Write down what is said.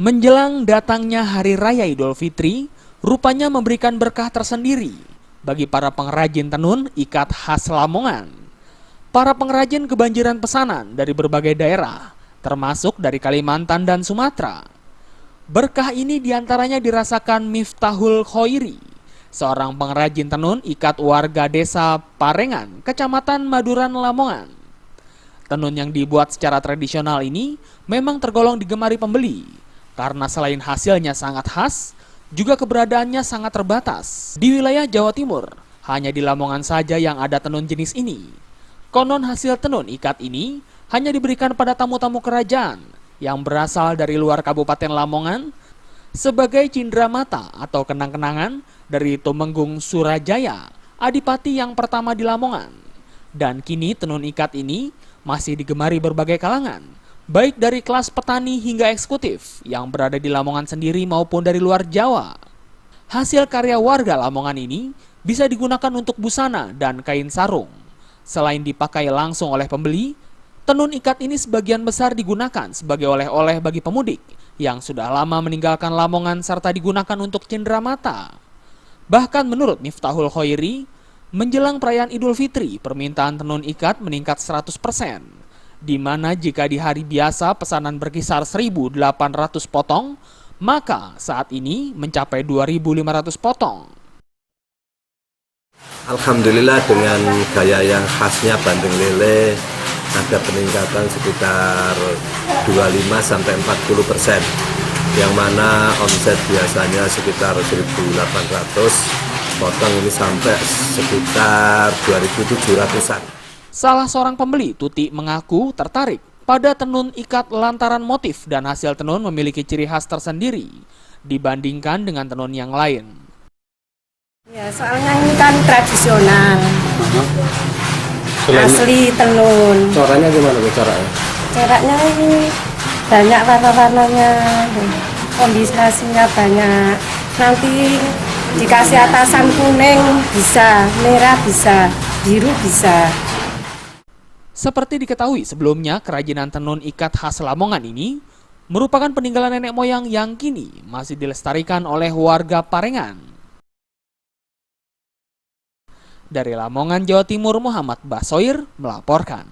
Menjelang datangnya Hari Raya Idul Fitri, rupanya memberikan berkah tersendiri bagi para pengrajin tenun ikat khas Lamongan. Para pengrajin kebanjiran pesanan dari berbagai daerah, termasuk dari Kalimantan dan Sumatera. Berkah ini diantaranya dirasakan Miftahul Khoiri, seorang pengrajin tenun ikat warga desa Parengan, Kecamatan Maduran, Lamongan. Tenun yang dibuat secara tradisional ini memang tergolong digemari pembeli, karena selain hasilnya sangat khas, juga keberadaannya sangat terbatas. Di wilayah Jawa Timur, hanya di Lamongan saja yang ada tenun jenis ini. Konon hasil tenun ikat ini hanya diberikan pada tamu-tamu kerajaan yang berasal dari luar Kabupaten Lamongan sebagai cindera mata atau kenang-kenangan dari Tumenggung Surajaya, adipati yang pertama di Lamongan. Dan kini tenun ikat ini masih digemari berbagai kalangan, baik dari kelas petani hingga eksekutif yang berada di Lamongan sendiri maupun dari luar Jawa. Hasil karya warga Lamongan ini bisa digunakan untuk busana dan kain sarung. Selain dipakai langsung oleh pembeli, tenun ikat ini sebagian besar digunakan sebagai oleh-oleh bagi pemudik yang sudah lama meninggalkan Lamongan serta digunakan untuk cindera mata. Bahkan menurut Miftahul Khoiri, menjelang perayaan Idul Fitri, permintaan tenun ikat meningkat 100%. Di mana jika di hari biasa pesanan berkisar 1.800 potong, maka saat ini mencapai 2.500 potong. Alhamdulillah dengan gaya yang khasnya bandeng lele ada peningkatan sekitar 25-40%, yang mana omset biasanya sekitar 1.800, potong ini sampai sekitar 2.700-an. Salah seorang pembeli, Tuti, mengaku tertarik pada tenun ikat lantaran motif dan hasil tenun memiliki ciri khas tersendiri dibandingkan dengan tenun yang lain. Ya, soalnya ini kan tradisional, asli tenun. Caranya gimana Bu caranya? Caranya ini banyak warna-warnanya, kombinasinya banyak. Nanti dikasih atasan kuning bisa, merah bisa, biru bisa. Seperti diketahui sebelumnya, kerajinan tenun ikat khas Lamongan ini merupakan peninggalan nenek moyang yang kini masih dilestarikan oleh warga Parengan. Dari Lamongan, Jawa Timur, Muhammad Basoir melaporkan.